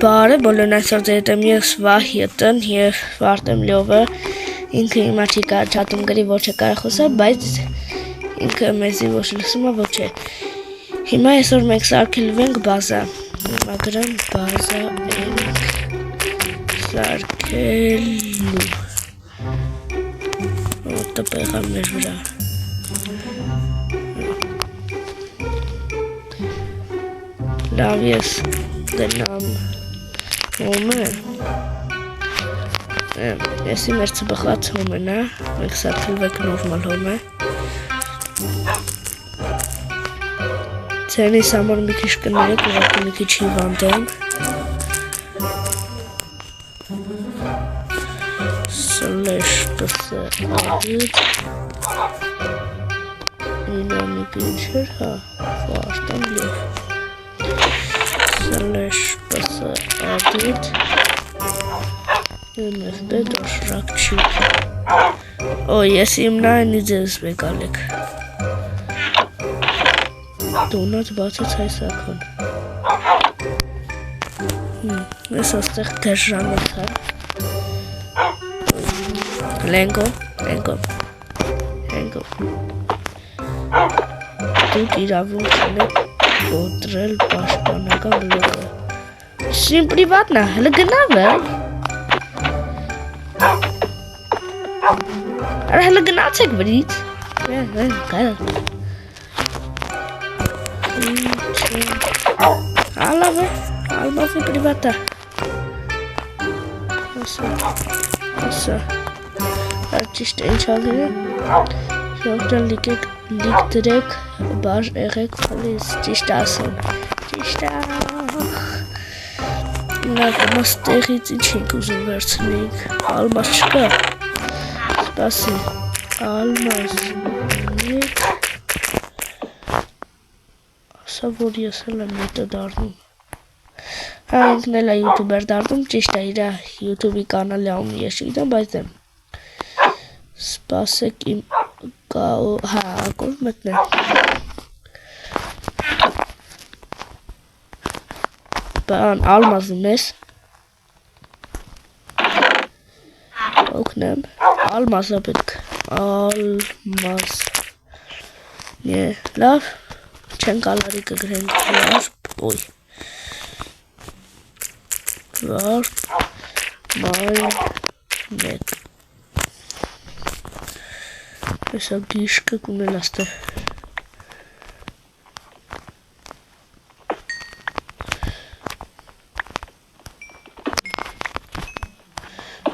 Բարը բոլորն այսօր ձեր հետ եմ ես Վահետն եւ Արտեմ Լյովը ինքը հիմա չի կարող չաթում գրի ոչ է կարող խոսալ բայց ինքը մեզի ոչ լսում է ոչ է հիմա այսօր մենք սարքելու ենք բազա հիմա գրեմ բազա ենք սարքելու որտե պեղա մեր վրա լավ ես գնամ Հոմը Եսի մեր ծբխված հոմն է մենք սարքելվեք նորմալ հոմը Ձենիս համար մի քիչ կներեք ուղղակի մի քիչ հիվանդեմ Slash ps Ինա մի քիչ հա Արտեմ Լյով Slash ps edit MFB դոշրակ չի Օ, ես իմնայնի ձեզ վեկալեք Դոնատ բացեց հայ սակոն Ես աստեղ դերժանոց հա Լենգո Դուք իրավունք ունեք Ոտրել պաշտպանական բլոգը Շին պրիվատնա, հլը գնավ է Արա հլը գնացեք վրից Ալավ է, ալբավ է պրիվատա Ասա Ճիշտ է ինչ ալիր է Շողջան լիք դրեք բար եղեք վալիս ճիշտ ասում Ճիշտ է Լավ մաս տեղից ինչ ենք ուզում վերցնենք Ալմաս չկա Սպասի Ալմաս ունեք Ասա որ ես էլ եմ հետը դարնում Հա ինքն էլ է յութուբեր դարնում ճիշտ է իրա յութուբի կանալի անունը ես չգիտեմ բայց դեմ Սպասեք իմ Հա ակորդ մտնեմ Բան ալմազում ես Օգնեմ Ալմազը պետք Ալմազ Լավ Չենք ալարի կգրենք Վարպ Ոյ Վարպ Մայնետ Հեսա գիշկը կունել աստեղ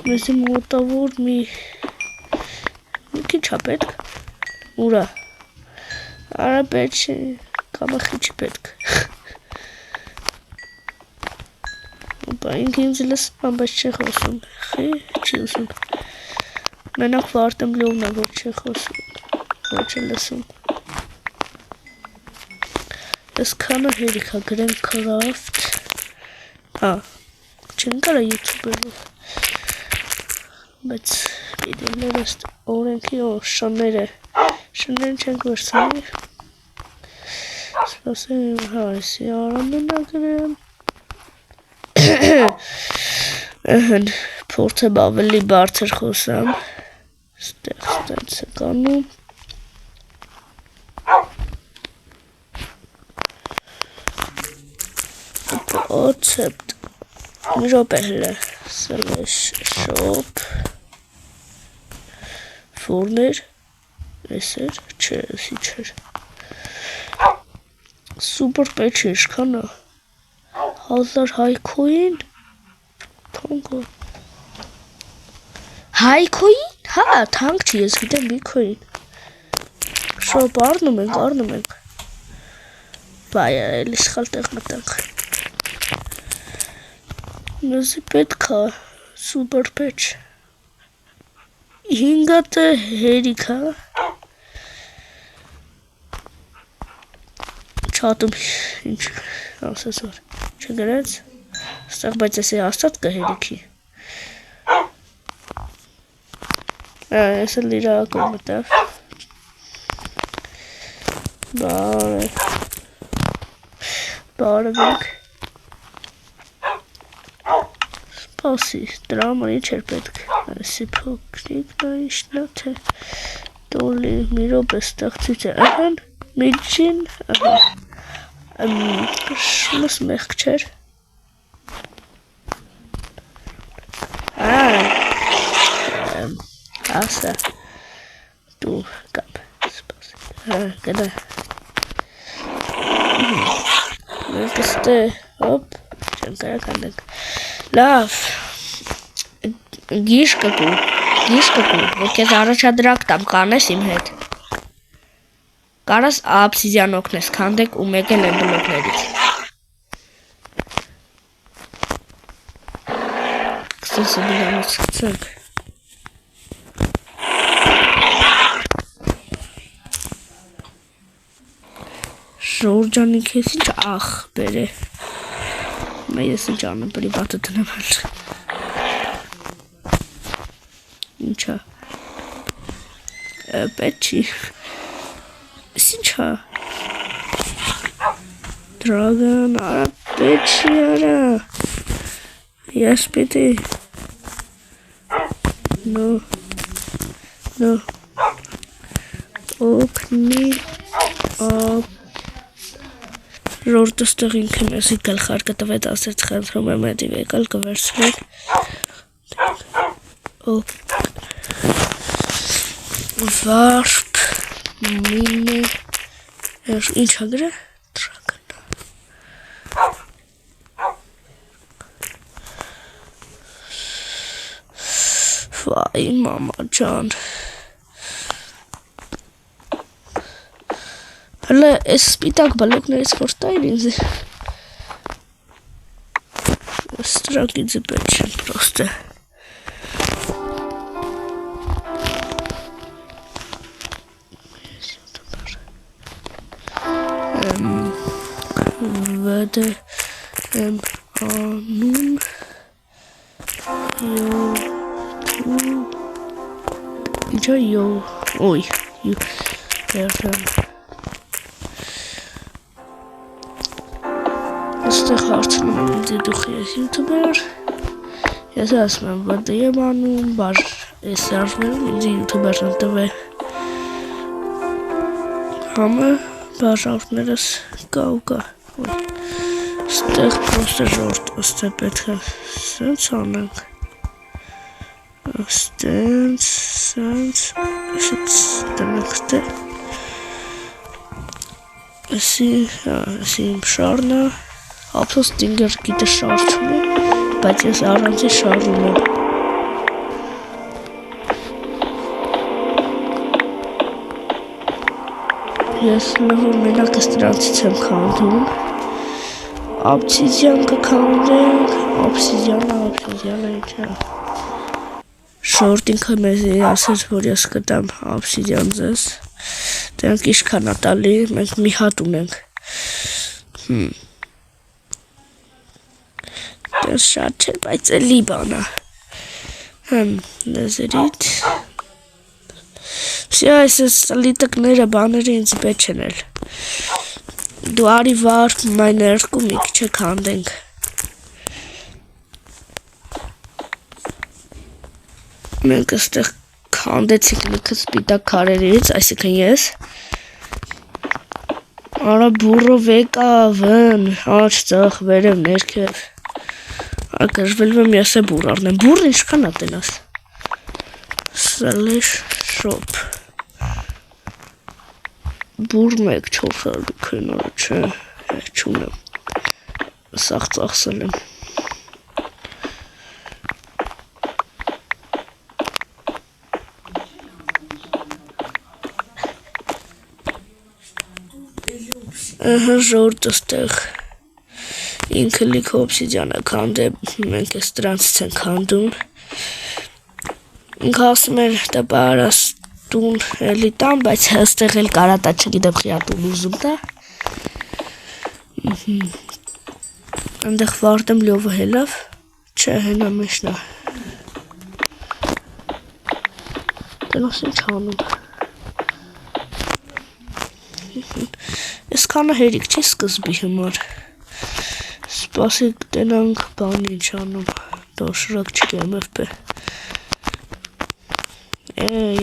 Մեզի մոտավոր մի քիչ է պետք Ուրա Արա պետք չի Կամա խիչի պետք Ապա ինք ինձ լսում բայց չի խոսում Չի ուսում Մենակ Արտեմ Լյովն է որ չի խոսում Ոչ է լսում Ես քանը հերիք է գրեմ craft Հա Չեն կարա յութուբերով Բայց վիդեոները օրենքի շանները Շաններն չենք վերցնի Սպասեմ հա եսի արանն է գրեմ Ըհն փորձեմ ավելի բարձր խոսամ Ստեղծ է կանում Օցեպտ Մի ռոպե հլը Slash shop Ֆորներ Էսեր Չէ, էսի չեր Սուպր պեչ էշքան է 1000 հայքոին Թոնգո Հայքոին? Հա, թանք չի, ես գիտեմ բիքոին Շոպ արնում ենք Բայ, էլի սխալ տեղ մտանք Մեզի պետք է Սուպր պեչ 5-ը հերիք է Չատում ինչ ասես որ չգրեց Ստեղ բայց եսի աստատ կա հերիքի Ես էլ իրակում մտավ Բարև ենք սպասի, դրա համար ինչ էր պետք, այսի փոքրիկ նայիշն է, թե տոլի մի ռոպե ստեղծից է, ահան, միջին, շմս մեղք չեր, ասա, դու կապ, սպասի, գնա, մենք ստե, հոպ, չեմ կարակ անենք, լավ, գիշ կկու, որ կեզ առաջադրակ տամ կանես իմ հետ, կարաս աբսիդյան օգնես քանդեք ու մեկ էլ են բլոկներից, կստեսը բիրանոց սկցենք, Ժորջանի քեզ ինչ ախ բեր է, ես ինչ անեմ պրիվատը տնեմ հել, ինչա, պետ չի, ինչա, դրագան արա պետ չի արա, ես պետ է, նո, օգնի, Ժորտը ստեղ ինքը մեզ իկալ խարկը տվետ ասեց խնդրում եմ հետիվ եկալ կվերցնեք վարպ մինը ինչ հագրը տրագնա վայ մամա ջան Հələ այս սպիտակ բալոկներից որ տայր ինձ ստրագիձը պետ չեն պրոստը վդը եմ անում ինչա ոյ Այստեղ հարցնում եմ ինձ դուխ ես յութուբեր Ես ասում եմ վդը եմ անում բար ես արժվերում ինձ յութուբերն տվե համը բաժարներս կա ու կա Այստեղ պրոստը ժորտ ըստեղ պետք է սենց անենք Սենց տնենք ստե Էսի իմ շարնը Ափսոս Տինգեր գիտե շար չունի, բայց ես առանցի շար ունեմ։ Ես լավոր մենակ ես դրանցից եմ քանդում։ Աբսիդյան կքանդենք, աբսիդյանը ինչ է։ Շորտ ինքը մեզ ասեց, որ ես կտամ աբսիդյան ձեզ։ Դրանք իշքան ատալի, մենք մի հատ ունենք։ Դες շատ չէր, բայց էլի բանա լեզերիտ Վսյա այս լիտկները բաները ինձ պետ չեն էլ Դու արի վարդ մայն երկու մի քիչ քանդենք Մենք այստեղ քանդեցինք լիքը սպիտակ քարերից, այսինքն ես Արա բուրով եկավն, աչ ծախ, վերև ներքև Ակրժվելվեմ ես է բուր առնեմ, բուրը ինչքան ատենաս Սալեշ շոպ Բուր մեկ 400 քնորը չէ, չունեմ Սաղ ծախսել եմ Ահա ժորտ ըստեղ Ինքը լիքը օբսիդյանը քանդ է, մենք ես դրանցից են քանդում Ինքը ասում էր տպարաս տուն էլի տան, բայց հստեղ էլ կարատա չգիտեմ խիատուն ուզում տա Անդեղ վարդեմ լյովը հելավ, չէ հենա մեշնա Տնոս ինչ հանում Ես կանը հերիք չի սկզբի հմար Սպասիկ տենանք բան ինչ անում, դոշրակչիկ MFP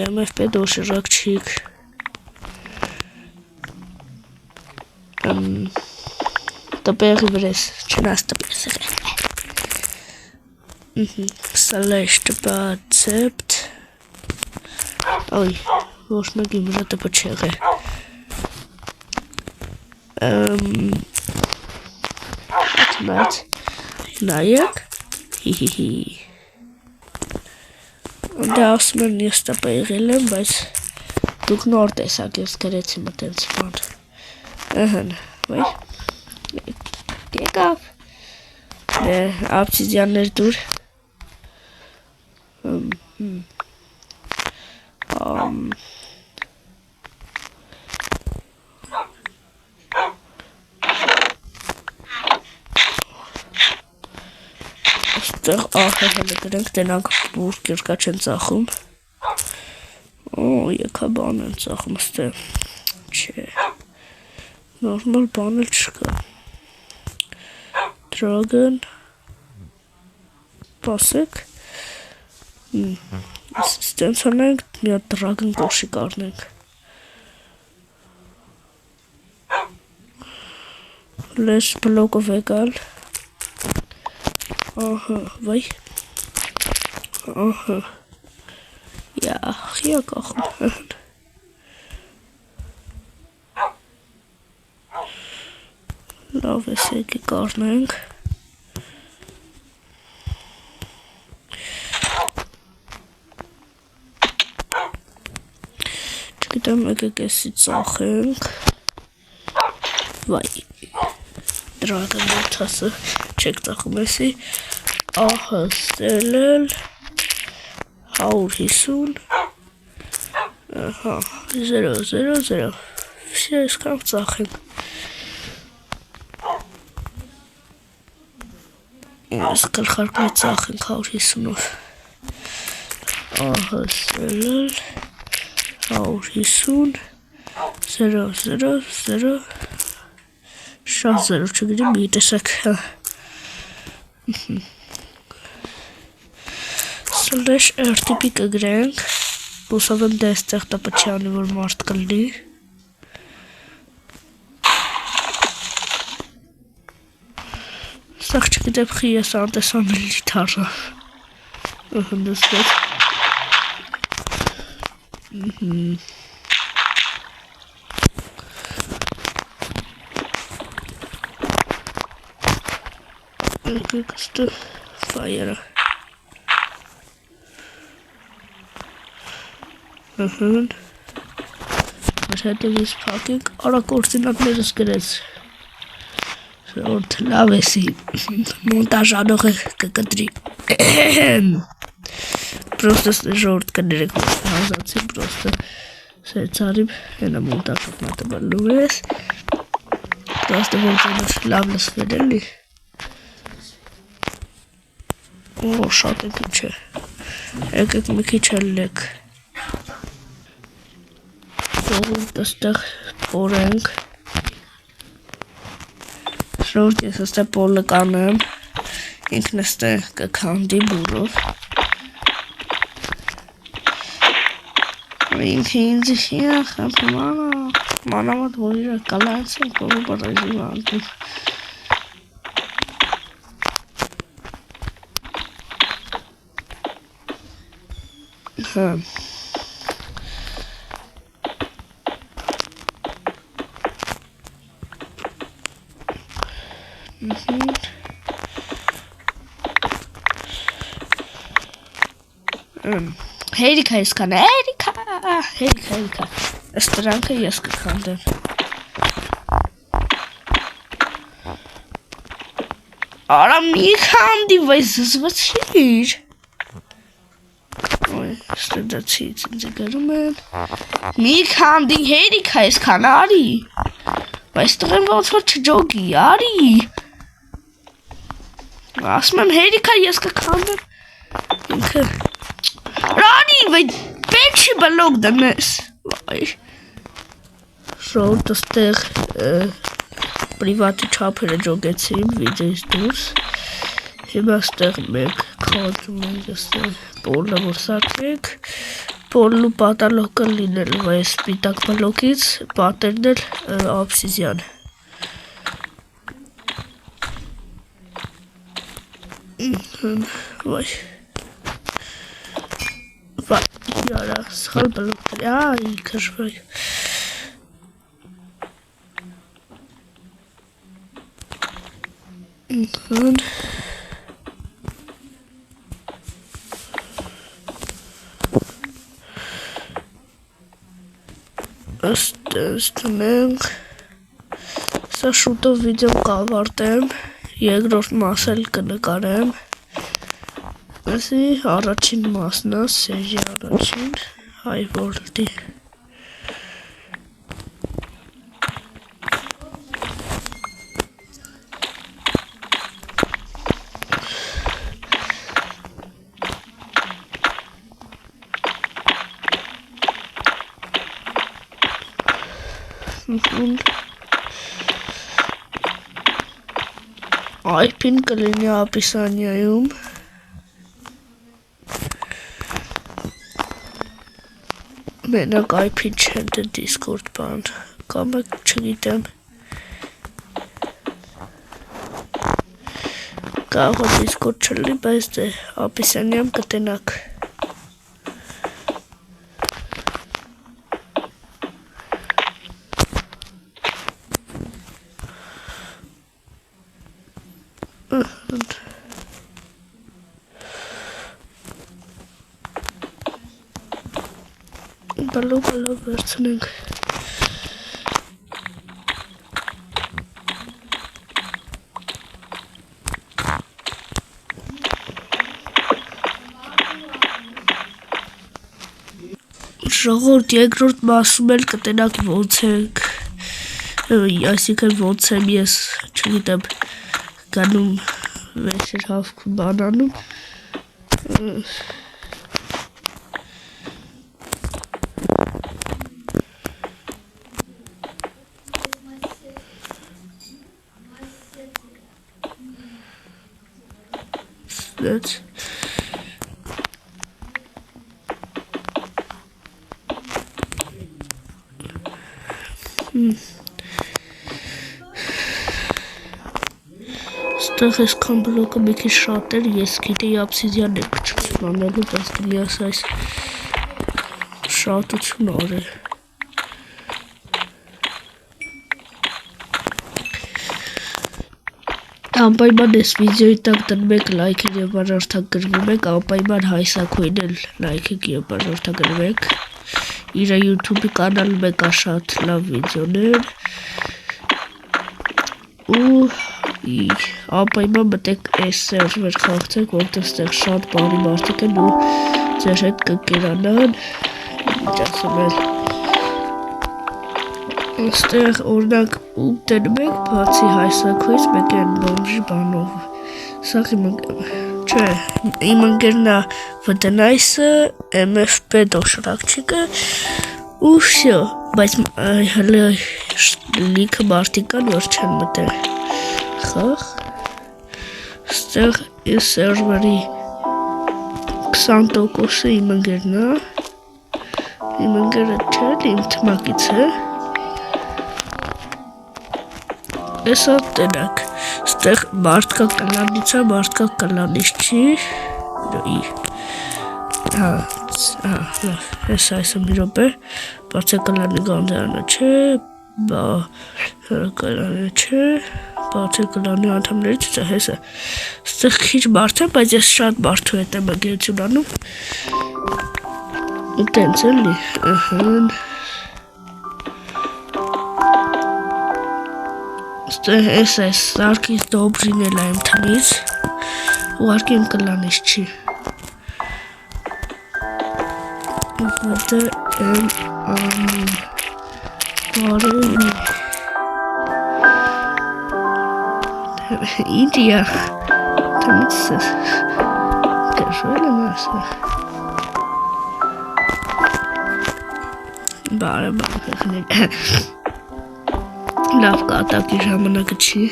MFP դոշրակչիկ տպեղի վրես չնաս տպեղս slash accept Ой, ոչ մեկի վրա տպը չեղե նայեք հիհիհի Դա ասում են ես տպը եղել եմ, բայց դուք նոր տեսակ ես գրեցի մտենց բան Ըհն, վայ Եկավ Աբսիդյաններ դուր Այստեղ ահեղելը գրենք, տենանք բուրկ երկա չեն ծախում Եկա բան են ծախում ստեղ Չէ Նորմալ բան էլ չկա Dragon Պասեք Ստենց անենք մի հատ Dragon կոշիկ առնենք Լես բլոկով եկալ Ահա, վայ Ահա Յախ, ակախում Լավ ես եկի կարնենք Չգիտեմ եկեք եսի ծախենք Վայ Dragon Ball-ը չեք ծախում եսի Ահա ստելել 150 Ահա 000 Ես կամ ծախենք Ես գլխարկն ծախենք 150-ով Ահա ստելել 150 000 Շատ զերով չգրի մի տեսակ Slash RTP կգրենք Բուսով եմ դա էստեղ տապը չանի, որ մարդ կլնի Սաղ չգիտեմ խի ես անտեսանել լիթարը Հնդստեղ Կստը ֆայերը Մեր հետևից պակենք արա կորցինատներս գրեց Շորդ լավ էսի Մոնտաժ անողը կկտրի Պրոստը ժորդ կներեք Հազացի պրոստը Սերցարիմ Հենա մոնտաժով մատվալու ես Պրոստը որտանր լավ լսվեր էլի Շատ է քիչ է Եկեք մի քիչ ելեք Շորդ այստեղ փորենք Շորդ ես այստեղ պոլը կանեմ Ինքն այստեղ կքանդի բուրով Ինքը ինձ խախապ մանավատ որ իր կալացին կողը բարազի վանդում Հերիքա ես կան, հերիքա Էստրանքը ես կքանդեմ Արա մի քանդի, վայ զզվացիր Ստեդացից ինձ գարում են Մի քանդի հերիքա ես կան, արի Բայց տղեմ ոնց որ չջոգի, արի Ասում եմ հերիքա ես կքանդեմ Ինքը Rani, vai peči balog danes. Շորտ ստեղ պրիվատի չափերը ջոգեցին վիդեոից դուրս Հիմա ստեղ մենք խոչում ենք ստեղ պոլը որ սարքենք, պոլու պատալոկը լինել այս սպիտակ բլոկից, պատերն էլ օբսիդիան։ Վայ։ Վայ, яра, սխալ բլոկներ, այ քշվայ։ Ըստենք սա շուտով վիդեոն կավարտեմ, երկրորդ մասը կնկարեմ, ասի առաջին մասն է, սերի առաջին, High World-ի։ IP-ն կլինի ապիսանիայում, մենակ IP-ն չեն դե Discord բան, կամ չգիտեմ, կարող է Discord չլի, բայց դե ապիսանիայում կտենակ։ Բալով վերցնենք։ Ժողովուրդ երկրորդ մասում էլ կտենակ ոնց ենք, այսինքն ոնց եմ ես, չգիտեմ, գանում վերջեր հավքում բանանում, That's Ստեղ այսքան բլոկը մի քիչ շատ էր, ես գիտեի օբսիդիան է քչություն անելու, բայց դու միաս այս շատություն արել։ Անպայման այս վիդեոյի տակ դնեք լայքեր եւ բաժանորդագրվեք, անպայման հայսակույն էլ լայքեք եւ բաժանորդագրվեք։ Իր YouTube-ի կանալում եկա շատ լավ վիդեոներ։ Ու անպայման մտեք այս սերվեր խաղացեք, որտեղ ստեղ շատ բարի մարդիկ են ու ձեր հետ կկերանան։ Ինչ ասում եմ։ Ստեղ օրինակ ուտենում եք, բացի հայսակույից մեկ են բոմժի բանով, սաղ իմ ընկերնա վտնայսը, MFP դոշրակչիկը, ու վсё, բայց հլը լիքը մարդիկան, որ չեն մտել խաղ, ստեղ ես սերվերի 20%-ը իմ ընկերնա, իմ ընկերը չէ, իմ թմակից է, Էսա տնակ, ստեղ մարդկա կլանից է, մարդկա կլանից չի, ես այսը մի ռոպ է, բացե կլանի գանդարանը չէ, կլանի չէ, բացե կլանի անդամներից է, հեսը, ստեղ քիչ մարդ է, բայց ես շատ մարդու հետ եմ ընկերություն անում, ու տենց էլի, Ստեղ ես այս սարքից դոբրին էլ այմ տնից, ուղարկի իմ կլանից չի։ Վդը եմ անում, բարևի։ Ինդիա, տնից ես, կրվել եմ ասա։ Բարև, լավ կատակի ժամանակը չի։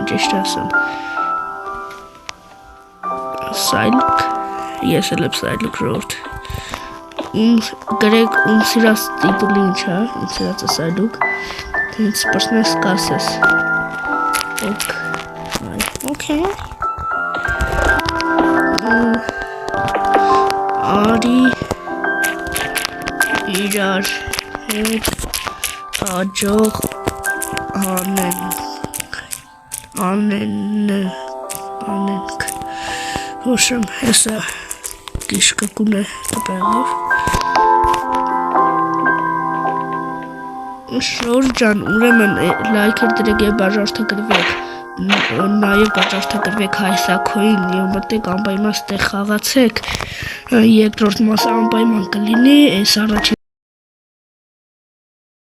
ճիշտ ասեմ։ Սայլուկ, ես էլ եմ Սայլուկ ժողովուրդ։ Գրեք ում սիրած տիտուլի ինչ է, ում սիրած է Սայլուկ, հենց պրսնես կասես։ Okay. Արի իրար հետ աջող անենք հոշեմ հեսա գիշկակուն է տպեղով շորջան ուրեմն լայքեր դրեք և բաժարդագրվեք նաև բաժարդագրվեք հայսակոյին և մտեք անպայման ստեղ խաղացեք երկրորդ մասը անպայման կլինի այս առաջին